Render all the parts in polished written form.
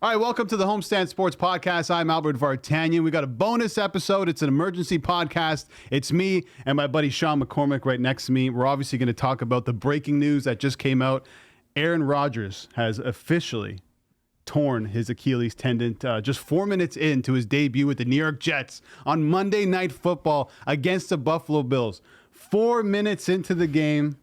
All right, welcome to the Homestand Sports Podcast. I'm Albert Vartanian. We got a bonus episode. It's an emergency podcast. It's me and my buddy Shawn McCormick right next to me. We're obviously going to talk about the breaking news that just came out. Aaron Rodgers has officially torn his Achilles tendon just 4 minutes into his debut with the New York Jets on Monday Night Football against the Buffalo Bills. 4 minutes into the game,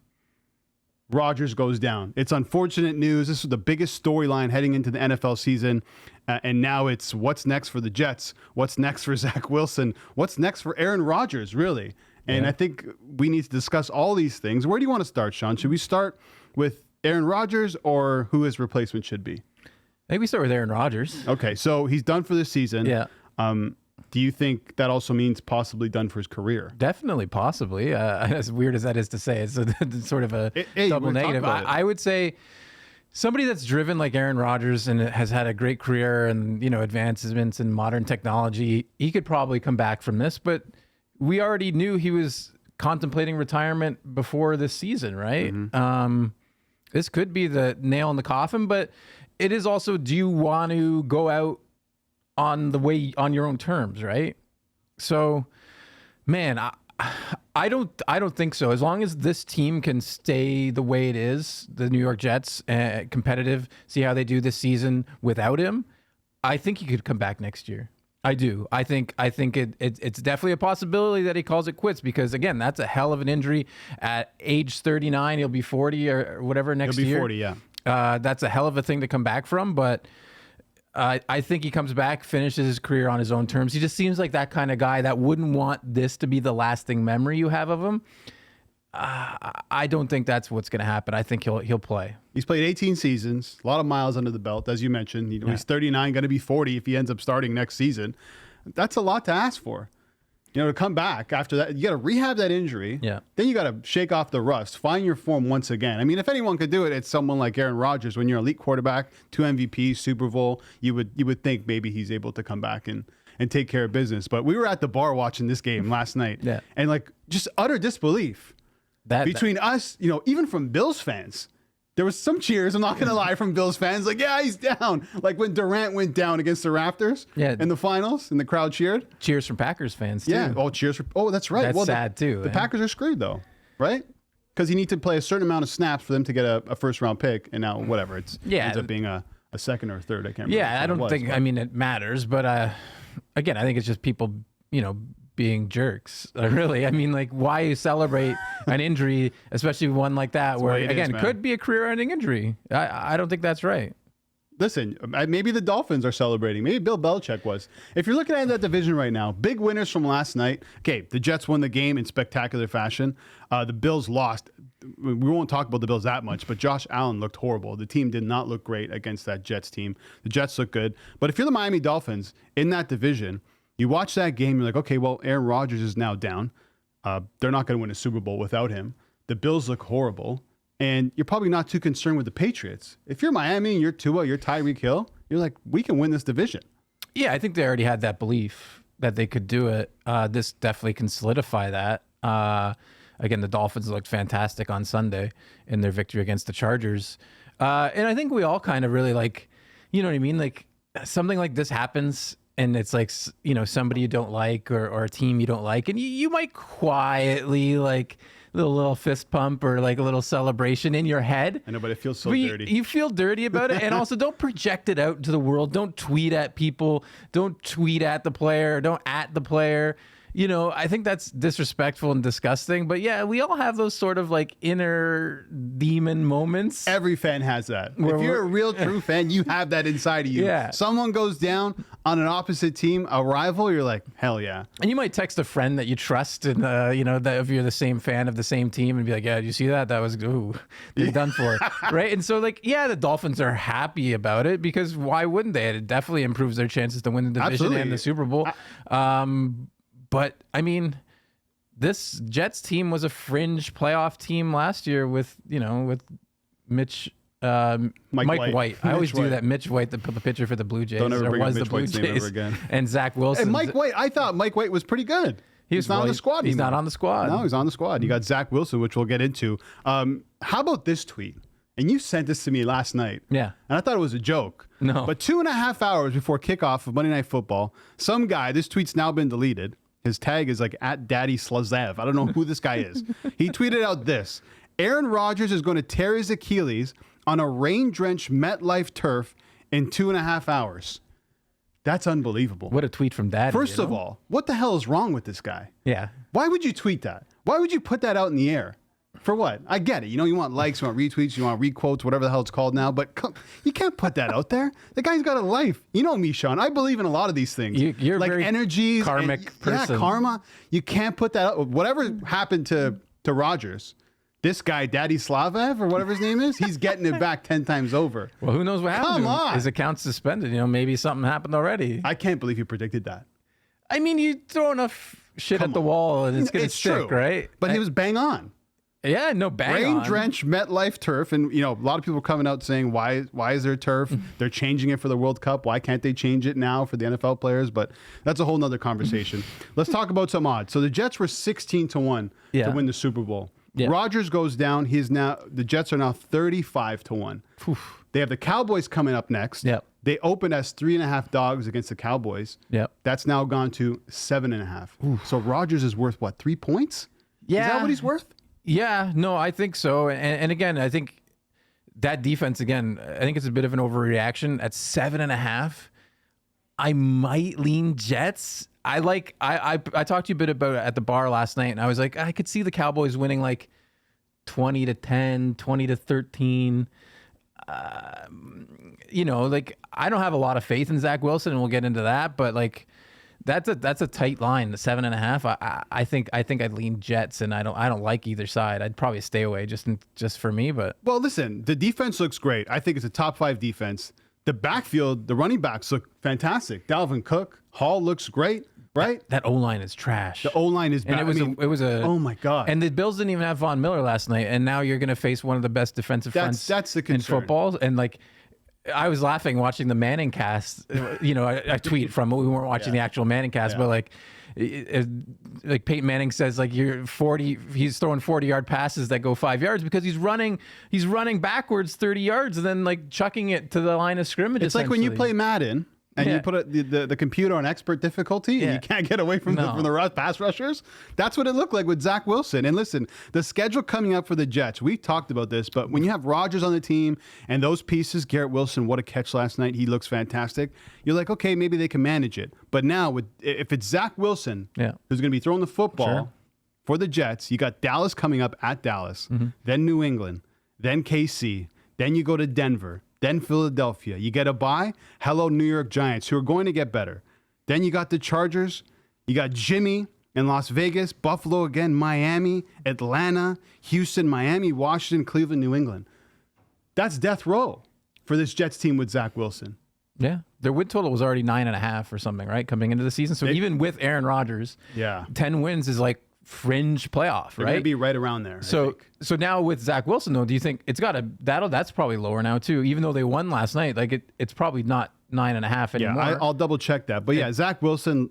Rodgers goes down. It's unfortunate news. This was the biggest storyline heading into the NFL season. And now it's what's next for the Jets? What's next for Zach Wilson? What's next for Aaron Rodgers, really? And I think we need to discuss all these things. Where do you want to start, Shawn? Should we start with Aaron Rodgers or who his replacement should be? I think we start with Aaron Rodgers. Okay, so he's done for this season. Yeah. Do you think that also means possibly done for his career? Definitely, possibly. As weird as that is to say, it's sort of a double negative. I would say somebody that's driven like Aaron Rodgers and has had a great career and, advancements in modern technology, he could probably come back from this. But we already knew he was contemplating retirement before this season, right? Mm-hmm. This could be the nail in the coffin, but it is also, do you want to go out on your own terms, right? So, man, I don't think so. As long as this team can stay the way it is, the New York Jets, competitive, see how they do this season without him, I think he could come back next year. I do. I think it's definitely a possibility that he calls it quits because, again, that's a hell of an injury. At age 39, he'll be 40 or whatever next year. He'll be 40, yeah. That's a hell of a thing to come back from, but I think he comes back, finishes his career on his own terms. He just seems like that kind of guy that wouldn't want this to be the lasting memory you have of him. I don't think that's what's going to happen. I think he'll play. He's played 18 seasons, a lot of miles under the belt, as you mentioned. He's 39, going to be 40 if he ends up starting next season. That's a lot to ask for. To come back after that, you got to rehab that injury. Yeah. Then you got to shake off the rust, find your form once again. I mean, if anyone could do it, it's someone like Aaron Rodgers. When you're an elite quarterback, 2 MVPs, Super Bowl, you would think maybe he's able to come back and take care of business. But we were at the bar watching this game last night, and just utter disbelief between us. Even from Bills fans. There was some cheers, I'm not going to lie, from Bills fans. Like, yeah, he's down. Like when Durant went down against the Raptors in the finals and the crowd cheered. Cheers from Packers fans, too. Yeah, cheers for... Oh, that's right. That's sad, too. The Packers are screwed, though, right? Because you need to play a certain amount of snaps for them to get a first-round pick. And now, whatever, it ends up being a second or a third. I can't remember. Yeah, I don't think... I mean, it matters. But, again, I think it's just people, being jerks, really. I mean, why celebrate an injury, especially one like that, where, again, could be a career-ending injury? I don't think that's right. Listen, maybe the Dolphins are celebrating. Maybe Bill Belichick was. If you're looking at that division right now, big winners from last night. Okay, the Jets won the game in spectacular fashion. The Bills lost. We won't talk about the Bills that much, but Josh Allen looked horrible. The team did not look great against that Jets team. The Jets look good. But if you're the Miami Dolphins in that division, you watch that game, you're like, okay, well, Aaron Rodgers is now down. They're not going to win a Super Bowl without him. The Bills look horrible. And you're probably not too concerned with the Patriots. If you're Miami and you're Tua, you're Tyreek Hill, you're like, we can win this division. Yeah, I think they already had that belief that they could do it. This definitely can solidify that. Again, the Dolphins looked fantastic on Sunday in their victory against the Chargers. And I think we all kind of really you know what I mean? Like something like this happens and it's like, somebody you don't like or a team you don't like. And you might quietly little fist pump or a little celebration in your head. I know, but it feels so dirty. You feel dirty about it. And also don't project it out to the world. Don't tweet at people. Don't tweet at the player. Don't at the player. I think that's disrespectful and disgusting. But yeah, we all have those sort of inner demon moments. Every fan has that. If you're a real true fan, you have that inside of you. Yeah. Someone goes down on an opposite team, a rival, you're like, hell yeah. And you might text a friend that you trust and, that if you're the same fan of the same team and be like, yeah, did you see that? That was, they're done for. Right? And so the Dolphins are happy about it because why wouldn't they? It definitely improves their chances to win the division and the Super Bowl. But, I mean, this Jets team was a fringe playoff team last year with Mitch Mike White. I always do that. Mitch White, the pitcher for the Blue Jays. Don't ever bring up Mitch White's name ever again. And Zach Wilson. And Mike White, I thought Mike White was pretty good. He's not on the squad anymore. He's not on the squad. No, he's on the squad. You got Zach Wilson, which we'll get into. How about this tweet? and you sent this to me last night. Yeah. And I thought it was a joke. No. But 2.5 hours before kickoff of Monday Night Football, some guy, this tweet's now been deleted. His tag is like @DaddySlazev. I don't know who this guy is. He tweeted out this. Aaron Rodgers is going to tear his Achilles on a rain-drenched MetLife turf in 2.5 hours. That's unbelievable. What a tweet from Daddy. First of all, what the hell is wrong with this guy? Yeah. Why would you tweet that? Why would you put that out in the air? For what? I get it. You know, you want likes, you want retweets, you want requotes, whatever the hell it's called now. But you can't put that out there. The guy's got a life. You know me, Shawn. I believe in a lot of these things. You're like very energies, karmic person. Yeah, karma. You can't put that out. Whatever happened to Rodgers, this guy, Daddy Slavev, or whatever his name is, he's getting it back 10 times over. Well, who knows what happened? Come on. His account's suspended. You know, maybe something happened already. I can't believe you predicted that. I mean, you throw enough shit at the wall and it's going to stick, true, right? But he was bang on. Yeah, no bang on. Rain-drenched MetLife turf, and you know a lot of people are coming out saying why is there turf? They're changing it for the World Cup. Why can't they change it now for the NFL players? But that's a whole nother conversation. Let's talk about some odds. So the Jets were 16-1 to win the Super Bowl. Yeah. Rodgers goes down. The Jets are now 35-1. They have the Cowboys coming up next. Yep. They opened as 3.5 dogs against the Cowboys. Yep. That's now gone to 7.5. So Rodgers is worth what, 3 points? Yeah. Is that what he's worth? Yeah, no, I think so. And again, I think that defense, again, I think it's a bit of an overreaction. At 7.5, I might lean Jets. I talked to you a bit about it at the bar last night, and I was like, I could see the Cowboys winning like 20-10, 20-13. You know, like I don't have a lot of faith in Zach Wilson, and we'll get into that, but like that's a tight line. The 7.5. I think I'd lean Jets, and I don't like either side. I'd probably stay away just for me. But well, listen, the defense looks great. I think it's a top 5 defense. The backfield, the running backs look fantastic. Dalvin Cook, Hall looks great. Right, that O line is trash. The O line is bad. And it was a oh my god. And the Bills didn't even have Von Miller last night, and now you're going to face one of the best defensive fronts that's the concern. In football. And like, I was laughing watching the Manning cast. You know, I tweet from we weren't watching the actual Manning cast, but like Peyton Manning says, like he's throwing 40-yard passes that go 5 yards because he's running backwards 30 yards and then like chucking it to the line of scrimmage. It's like when you play Madden. And you put the computer on expert difficulty, and you can't get away from the pass rushers. That's what it looked like with Zach Wilson. And listen, the schedule coming up for the Jets, we talked about this, but when you have Rodgers on the team and those pieces, Garrett Wilson, what a catch last night. He looks fantastic. You're like, okay, maybe they can manage it. But now, if it's Zach Wilson who's going to be throwing the football for the Jets, you got Dallas coming up at Dallas, then New England, then KC, then you go to Denver. Then Philadelphia. You get a bye. Hello, New York Giants, who are going to get better. Then you got the Chargers. You got Jimmy in Las Vegas, Buffalo again, Miami, Atlanta, Houston, Miami, Washington, Cleveland, New England. That's death row for this Jets team with Zach Wilson. Yeah. Their win total was already 9.5 or something, right? Coming into the season. So even with Aaron Rodgers, 10 wins is like fringe playoff, They're right? Going to be right around there. So now with Zach Wilson, though, do you think it's got that's probably lower now too? Even though they won last night, like it's probably not 9.5 anymore. Yeah, I'll double check that. But Zach Wilson,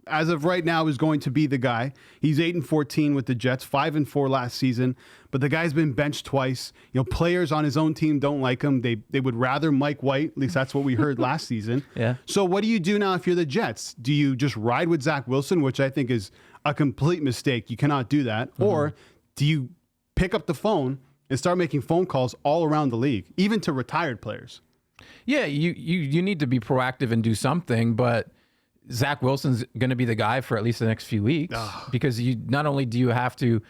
as of right now, is going to be the guy. He's 8-14 with the Jets, 5-4 last season. But the guy's been benched twice. You know, players on his own team don't like him. They would rather Mike White. At least that's what we heard last season. Yeah. So what do you do now if you're the Jets? Do you just ride with Zach Wilson, which I think is a complete mistake? You cannot do that. Or do you pick up the phone and start making phone calls all around the league, even to retired players? Yeah, you need to be proactive and do something, but Zach Wilson's going to be the guy for at least the next few weeks because you not only do you have to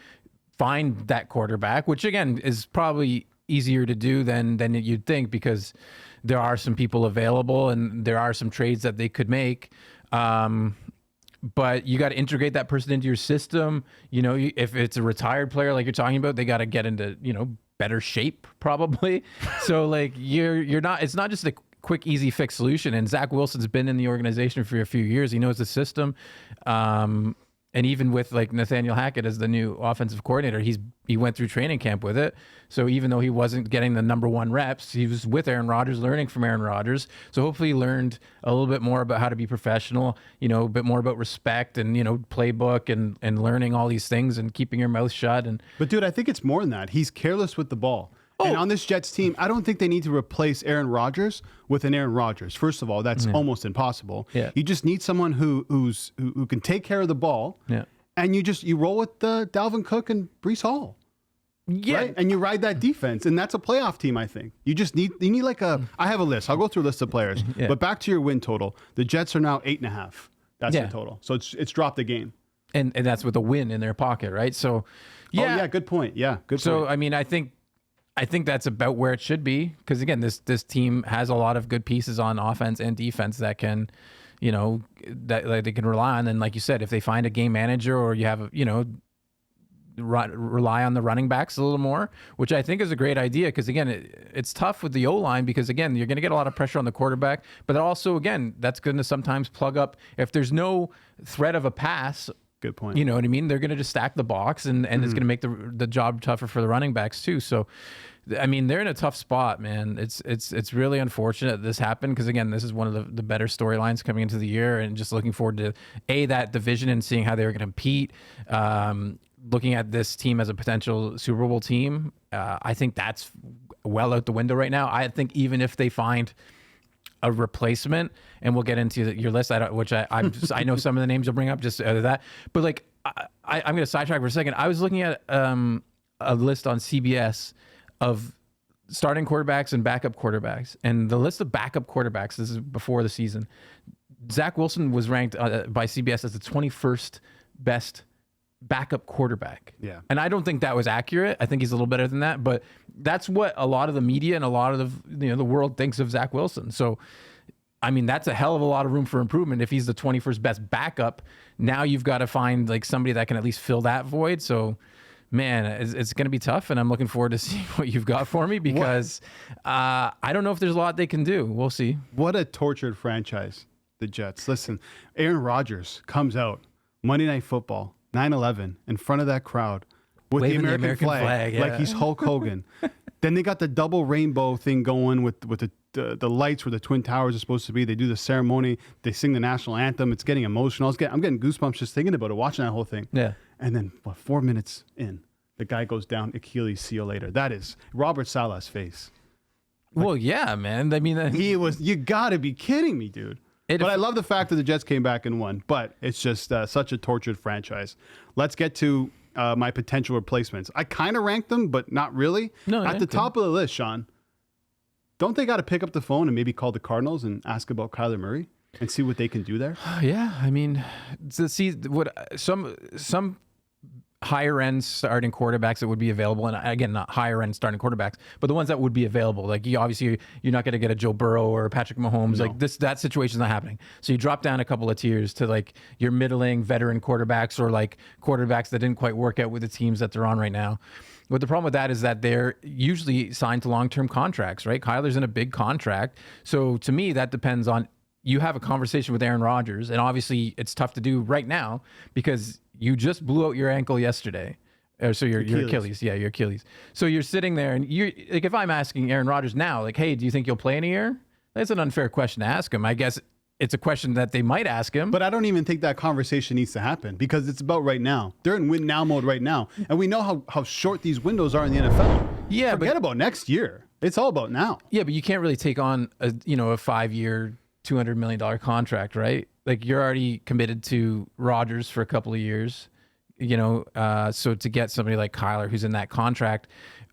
find that quarterback, which again is probably easier to do than you'd think because there are some people available and there are some trades that they could make. But you got to integrate that person into your system. You know, if it's a retired player like you're talking about, they got to get into, better shape probably. So like you're not, it's not just a quick, easy fix solution. And Zach Wilson's been in the organization for a few years. He knows the system. And even with like Nathaniel Hackett as the new offensive coordinator, he went through training camp with it. So even though he wasn't getting the number 1 reps, he was with Aaron Rodgers, learning from Aaron Rodgers. So hopefully he learned a little bit more about how to be professional, a bit more about respect and, playbook and learning all these things and keeping your mouth shut. But dude, I think it's more than that. He's careless with the ball. And on this Jets team, I don't think they need to replace Aaron Rodgers with an Aaron Rodgers. First of all, that's almost impossible. Yeah. You just need someone who can take care of the ball. Yeah. And you roll with Dalvin Cook and Breece Hall. Yeah. Right? And you ride that defense. And that's a playoff team, I think. You need like I have a list. I'll go through a list of players. Yeah. But back to your win total. The Jets are now 8.5. That's the total. So it's dropped a game. And that's with a win in their pocket, right? So, yeah. Oh, yeah, good point. Yeah, good point. So, I mean, I think that's about where it should be. Because, again, this team has a lot of good pieces on offense and defense that can, that like, they can rely on. And like you said, if they find a game manager or you have, rely on the running backs a little more, which I think is a great idea. Because, again, it's tough with the O-line because, again, you're going to get a lot of pressure on the quarterback. But also, again, that's going to sometimes plug up. If there's no threat of a pass, good point. You know what I mean? They're going to just stack the box, and it's going to make the job tougher for the running backs too. So, I mean, they're in a tough spot, man. It's really unfortunate this happened because, again, this is one of the better storylines coming into the year, and just looking forward to that division and seeing how they're going to compete. Looking at this team as a potential Super Bowl team, I think that's well out the window right now. I think even if they find a replacement, and we'll get into your list, I know some of the names you'll bring up just out of that, but like I'm going to sidetrack for a second. I was looking at a list on CBS of starting quarterbacks and backup quarterbacks, and the list of backup quarterbacks, this is before the season, Zach Wilson was ranked by CBS as the 21st best backup quarterback. Yeah. And I don't think that was accurate. I think he's a little better than that, but that's what a lot of the media and a lot of the world thinks of Zach Wilson. So, I mean, that's a hell of a lot of room for improvement. If he's the 21st best backup, now you've got to find like somebody that can at least fill that void. So, man, it's going to be tough, and I'm looking forward to seeing what you've got for me because I don't know if there's a lot they can do. We'll see. What a tortured franchise, the Jets. Listen, Aaron Rodgers comes out Monday Night Football, 9/11, in front of that crowd with the American flag yeah. like he's Hulk Hogan. Then they got the double rainbow thing going with the lights where the Twin Towers are supposed to be. They do the ceremony. They sing the national anthem. It's getting emotional. I'm getting goosebumps just thinking about it, watching that whole thing. Yeah. And then, 4 minutes in, the guy goes down, Achilles, see you later. That is Robert Saleh's face. Well, yeah, man. I mean, you got to be kidding me, dude. But I love the fact that the Jets came back and won. But it's just such a tortured franchise. Let's get to my potential replacements. I kind of ranked them, but not really. No, At the top of the list, Shawn, don't they got to pick up the phone and maybe call the Cardinals and ask about Kyler Murray and see what they can do there? Yeah, I mean, to see what some higher end starting quarterbacks that would be available, and again, not higher end starting quarterbacks, but the ones that would be available. Like you're not going to get a Joe Burrow or a Patrick Mahomes. No. Like that situation's not happening. So you drop down a couple of tiers to like your middling veteran quarterbacks or like quarterbacks that didn't quite work out with the teams that they're on right now. But the problem with that is that they're usually signed to long-term contracts, right? Kyler's in a big contract. So to me, that depends on you have a conversation with Aaron Rodgers, and obviously it's tough to do right now because you just blew out your ankle yesterday. So your Achilles. Yeah, your Achilles. So you're sitting there and you're like, if I'm asking Aaron Rodgers now, like, hey, do you think you'll play in a year? That's an unfair question to ask him. I guess it's a question that they might ask him. But I don't even think that conversation needs to happen because it's about right now. They're in win now mode right now. And we know how short these windows are in the NFL. Yeah, Forget about next year. It's all about now. Yeah, but you can't really take on a 5-year, $200 million contract, right? Like you're already committed to Rodgers for a couple of years, so to get somebody like Kyler who's in that contract,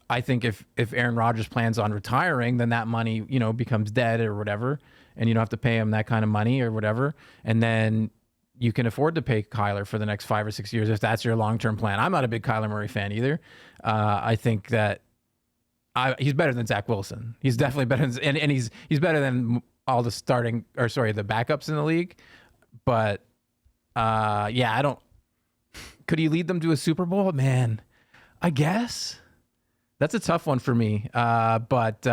I think if Aaron Rodgers plans on retiring, then that money, becomes dead or whatever, and you don't have to pay him that kind of money or whatever. And then you can afford to pay Kyler for the next 5 or 6 years if that's your long-term plan. I'm not a big Kyler Murray fan either. I think that he's better than Zach Wilson. He's definitely better than, and he's better than all the the backups in the league. But I don't. Could he lead them to a Super Bowl? Man, I guess that's a tough one for me. But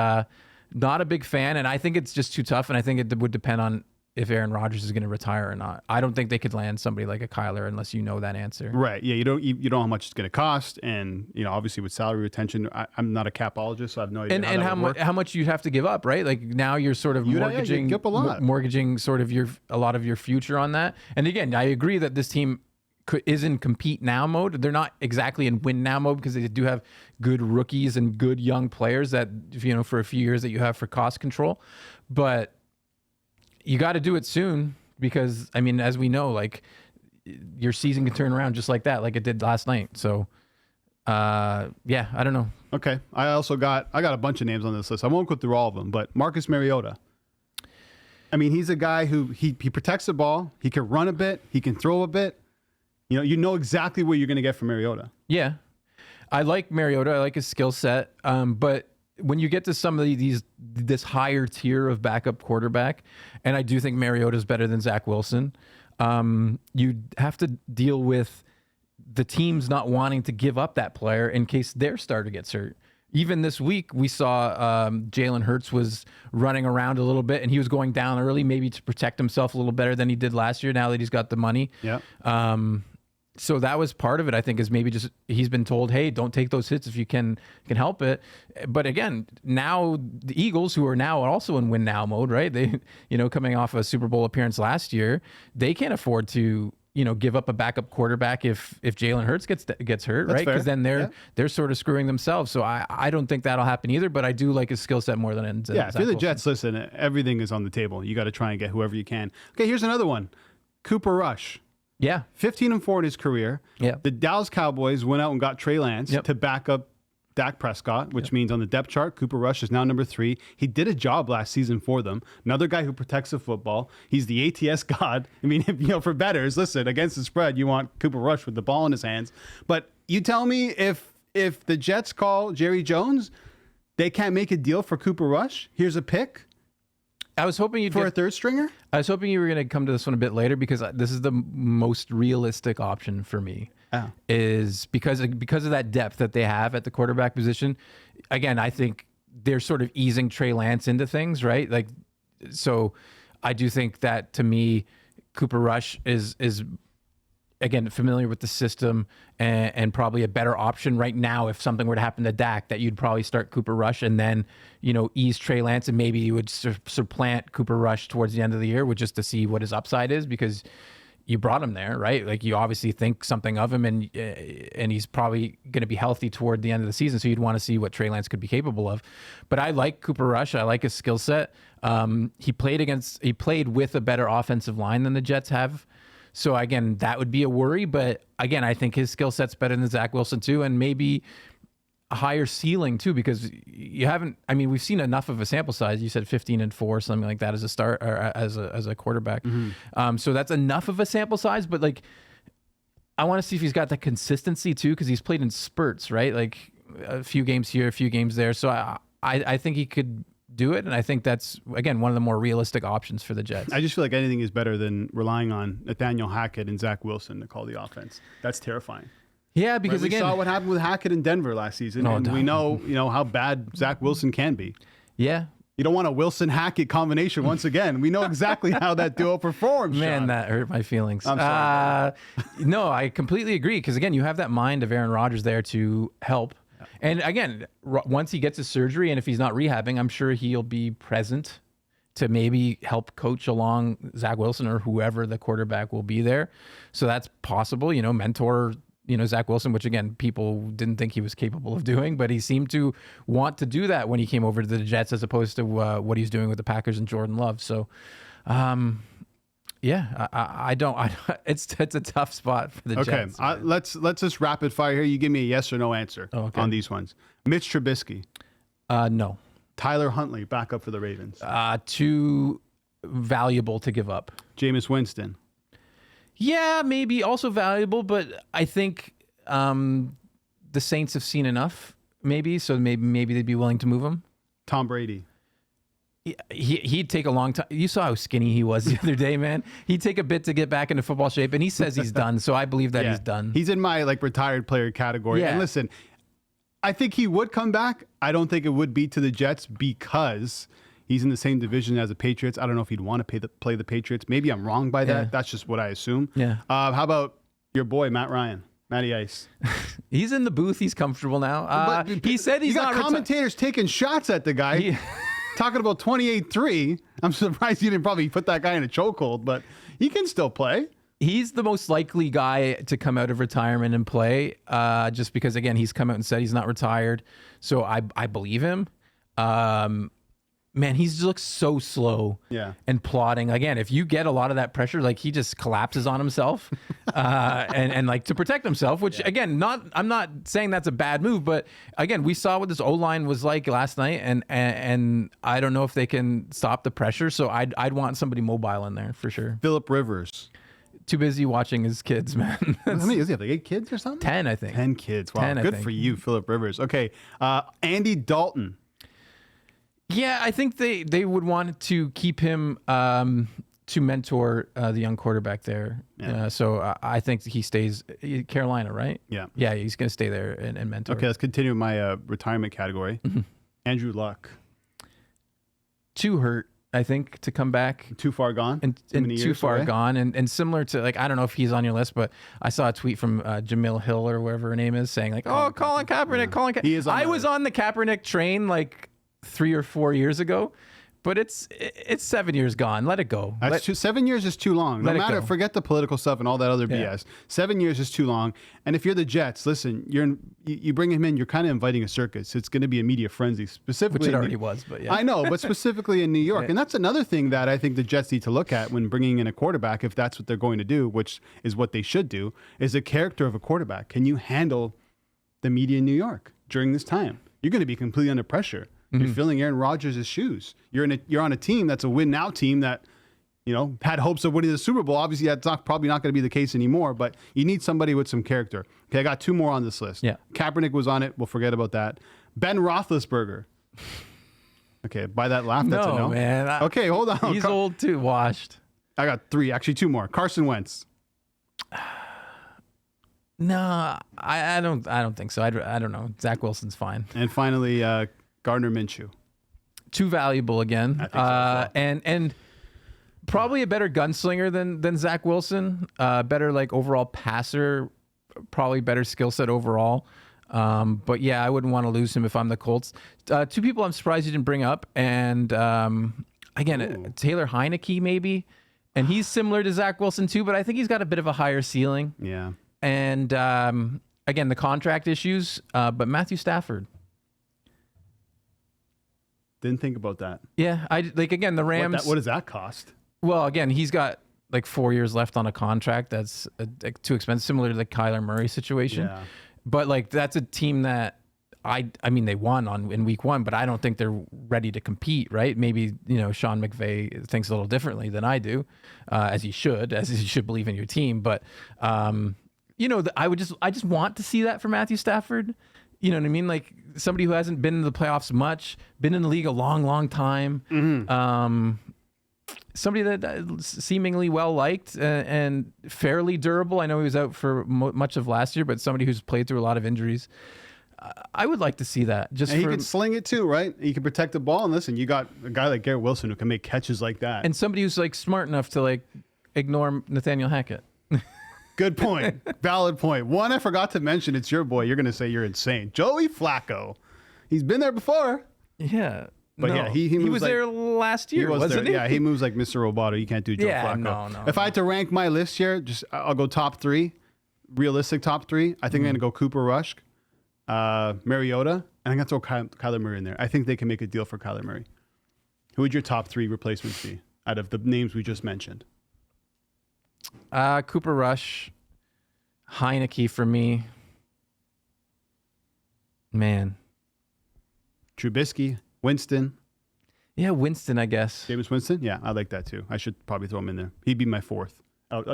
not a big fan, and I think it's just too tough. And I think it would depend on if Aaron Rodgers is going to retire or not. I don't think they could land somebody like a Kyler unless you know that answer. Right. Yeah. You don't know how much it's going to cost, and obviously with salary retention, I'm not a capologist, so I have no idea. And how much you have to give up, right? Like now you're sort of mortgaging sort of a lot of your future on that. And again, I agree that this team is in compete now mode. They're not exactly in win now mode because they do have good rookies and good young players that, for a few years that you have for cost control. But you got to do it soon because, as we know, like your season can turn around just like that, like it did last night. So, I don't know. Okay. I got a bunch of names on this list. I won't go through all of them, but Marcus Mariota. He's a guy who he protects the ball. He can run a bit. He can throw a bit. You know exactly what you're going to get from Mariota. Yeah. I like Mariota. I like his skill set. But when you get to some of this higher tier of backup quarterback, and I do think Mariota is better than Zach Wilson, you have to deal with the teams not wanting to give up that player in case their starter gets hurt. Even this week, we saw Jalen Hurts was running around a little bit, and he was going down early, maybe to protect himself a little better than he did last year. Now that he's got the money, yeah. So that was part of it. I think is maybe just he's been told, hey, don't take those hits if you can help it. But again, now the Eagles, who are now also in win now mode, right? They, coming off a Super Bowl appearance last year, they can't afford to give up a backup quarterback if Jalen Hurts gets hurt, right? Because then they're sort of screwing themselves. So I don't think that'll happen either. But I do like his skill set more than yeah. If you're the Jets, listen, everything is on the table. You got to try and get whoever you can. Okay, here's another one. Cooper Rush. Yeah, 15-4 in his career. Yeah, the Dallas Cowboys went out and got Trey Lance to back up Dak Prescott, which means on the depth chart, Cooper Rush is now number 3. He did a job last season for them. Another guy who protects the football. He's the ATS god. For bettors, listen, against the spread, you want Cooper Rush with the ball in his hands. But you tell me if the Jets call Jerry Jones, they can't make a deal for Cooper Rush. Here's a pick. I was hoping a third stringer. I was hoping you were going to come to this one a bit later because this is the most realistic option for me. Oh. Is because of that depth that they have at the quarterback position. Again, I think they're sort of easing Trey Lance into things, right? Like, so I do think that to me, Cooper Rush is again familiar with the system and probably a better option right now. If something were to happen to Dak, that you'd probably start Cooper Rush and then ease Trey Lance, and maybe you would supplant Cooper Rush towards the end of the year, with just to see what his upside is because you brought him there, right? Like you obviously think something of him, and he's probably going to be healthy toward the end of the season. So you'd want to see what Trey Lance could be capable of. But I like Cooper Rush. I like his skill set. He played with a better offensive line than the Jets have. So again, that would be a worry. But again, I think his skill set's better than Zach Wilson too, and maybe a higher ceiling too, because you haven't. We've seen enough of a sample size. You said 15-4, something like that, as a start or as a quarterback. Mm-hmm. So that's enough of a sample size. But like, I want to see if he's got the consistency too, because he's played in spurts, right? Like a few games here, a few games there. So I think he could do it, and I think that's again one of the more realistic options for the Jets. I just feel like anything is better than relying on Nathaniel Hackett and Zach Wilson to call the offense. That's terrifying. Yeah, because we again, saw what happened with Hackett in Denver last season, and we know how bad Zach Wilson can be. Yeah. You don't want a Wilson-Hackett combination once again. We know exactly how that duo performs, Man, Shawn. that hurt my feelings. I'm sorry. No, I completely agree, because again, you have that mind of Aaron Rodgers there to help. And again, once he gets his surgery, and if he's not rehabbing, I'm sure he'll be present to maybe help coach along Zach Wilson or whoever the quarterback will be there. So that's possible, mentor Zach Wilson, which again, people didn't think he was capable of doing, but he seemed to want to do that when he came over to the Jets, as opposed to what he's doing with the Packers and Jordan Love. So, I don't. It's a tough spot for the Jets. Okay, let's just rapid fire here. You give me a yes or no answer on these ones. Mitch Trubisky. No. Tyler Huntley, backup for the Ravens. Too valuable to give up. Jameis Winston. Yeah, maybe also valuable, but I think the Saints have seen enough, maybe, so maybe they'd be willing to move him. Tom Brady. He'd take a long time. You saw how skinny he was the other day, man. He'd take a bit to get back into football shape, and he says he's done, so I believe that he's done. He's in my retired player category. Yeah. And listen, I think he would come back. I don't think it would be to the Jets because he's in the same division as the Patriots. I don't know if he'd want to play the Patriots. Maybe I'm wrong by that. Yeah. That's just what I assume. Yeah. How about your boy, Matt Ryan? Matty Ice. He's in the booth. He's comfortable now. He said he's not. You got commentators taking shots at the guy. Talking about 28-3. I'm surprised you didn't probably put that guy in a chokehold, but he can still play. He's the most likely guy to come out of retirement and play, just because, again, he's come out and said he's not retired. So I believe him. Man, he looks so slow and plodding. Again, if you get a lot of that pressure, like he just collapses on himself and like to protect himself, which again, I'm not saying that's a bad move, but again, we saw what this O-line was like last night, and I don't know if they can stop the pressure. So I'd want somebody mobile in there for sure. Phillip Rivers. Too busy watching his kids, man. How many does he have? Like 8 kids or something? 10, I think. 10 kids. Wow, 10, good for you, Phillip Rivers. Okay, Andy Dalton. Yeah, I think they would want to keep him to mentor the young quarterback there. Yeah. So I think he stays Carolina, right? Yeah. Yeah, he's going to stay there and mentor. Okay, let's continue my retirement category. Andrew Luck. Too hurt, I think, to come back. Too far gone? And too far gone. And similar to, like, I don't know if he's on your list, but I saw a tweet from Jamil Hill or whatever her name is saying, like, Colin Kaepernick, yeah. Colin Kaepernick. He is I was on the Kaepernick train, like, 3 or 4 years ago, but it's 7 years gone. Let it go. 7 years is too long. No matter, forget the political stuff and all that other BS. 7 years is too long. And if you're the Jets, listen, you bring him in, you're kind of inviting a circus. It's going to be a media frenzy, specifically. Which it already was, but yeah. I know, but specifically in New York. And that's another thing that I think the Jets need to look at when bringing in a quarterback, if that's what they're going to do, which is what they should do, is the character of a quarterback. Can you handle the media in New York during this time? You're going to be completely under pressure. You're filling Aaron Rodgers' shoes. You're on a team that's a win-now team that, had hopes of winning the Super Bowl. Obviously, that's probably not going to be the case anymore, but you need somebody with some character. Okay, I got 2 more on this list. Yeah. Kaepernick was on it. We'll forget about that. Ben Roethlisberger. Okay, by that laugh, that's a no. Man. Okay, hold on. He's old too, washed. I got 3, actually 2 more. Carson Wentz. No, I don't think so. I don't know. Zach Wilson's fine. And finally, Gardner Minshew. Too valuable again. I think so as well. And probably a better gunslinger than Zach Wilson. Better like overall passer, probably better skill set overall. But yeah, I wouldn't want to lose him if I'm the Colts. 2 people I'm surprised you didn't bring up. And again, Taylor Heineke maybe. And he's similar to Zach Wilson too, but I think he's got a bit of a higher ceiling. Yeah. And again, the contract issues, but Matthew Stafford. Didn't think about that. Yeah, the Rams. What does that cost? Well, again, he's got like 4 years left on a contract that's too expensive, similar to the Kyler Murray situation. Yeah. But like that's a team that I mean they won in week 1, but I don't think they're ready to compete, right? Maybe Sean McVay thinks a little differently than I do, as you should believe in your team. But I just want to see that for Matthew Stafford. You know what I mean? Like somebody who hasn't been in the playoffs much, been in the league a long, long time. Mm-hmm. Somebody that seemingly well-liked and fairly durable. I know he was out for much of last year, but somebody who's played through a lot of injuries. I would like to see that. And he can sling it too, right? He can protect the ball. And listen, you got a guy like Garrett Wilson who can make catches like that. And somebody who's like smart enough to like ignore Nathaniel Hackett. Good point. Valid point. One I forgot to mention, it's your boy. You're going to say you're insane. Joey Flacco. He's been there before. Yeah. But yeah, he was like, there last year, wasn't he? Yeah, he moves like Mr. Roboto. You can't do Joe Flacco. No. If I had to rank my list here, I'll go top 3. Realistic top 3. I think I'm going to go Cooper Rush, Mariota, and I'm going to throw Kyler Murray in there. I think they can make a deal for Kyler Murray. Who would your top 3 replacements be out of the names we just mentioned? Cooper Rush, Heineke for me. Man. Trubisky, Winston. Yeah, Winston, I guess. Jameis Winston? Yeah, I like that too. I should probably throw him in there. He'd be my 4th.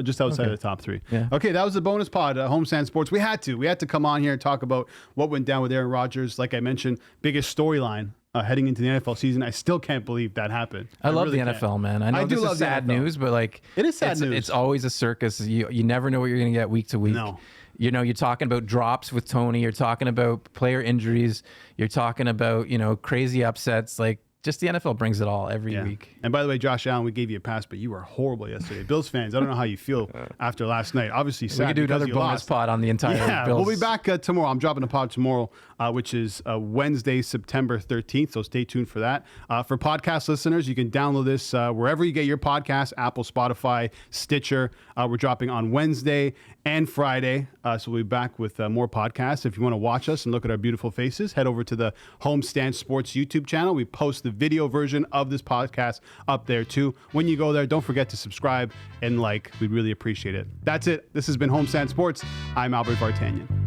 Just outside of the top 3. Yeah. Okay, that was the bonus pod, Homestand Sports. We had to come on here and talk about what went down with Aaron Rodgers. Like I mentioned, biggest storyline heading into the NFL season. I still can't believe that happened. I love really the NFL, man. I know this is sad news, but like it is sad news. It's always a circus. You never know what you're going to get week to week. No. You're talking about drops with Tony. You're talking about player injuries. You're talking about, crazy upsets. Like just the NFL brings it all every week. And by the way, Josh Allen, we gave you a pass, but you were horrible yesterday. Bills fans, I don't know how you feel after last night. Obviously, sad. We could do another bonus pod on the entire Bills. We'll be back tomorrow. I'm dropping a pod tomorrow, which is Wednesday, September 13th. So stay tuned for that. For podcast listeners, you can download this wherever you get your podcasts, Apple, Spotify, Stitcher. We're dropping on Wednesday and Friday. So we'll be back with more podcasts. If you want to watch us and look at our beautiful faces, head over to the Homestand Sports YouTube channel. We post the video version of this podcast up there too. When you go there, don't forget to subscribe and like. We'd really appreciate it. That's it. This has been Homestand Sports. I'm Albert Vartanian.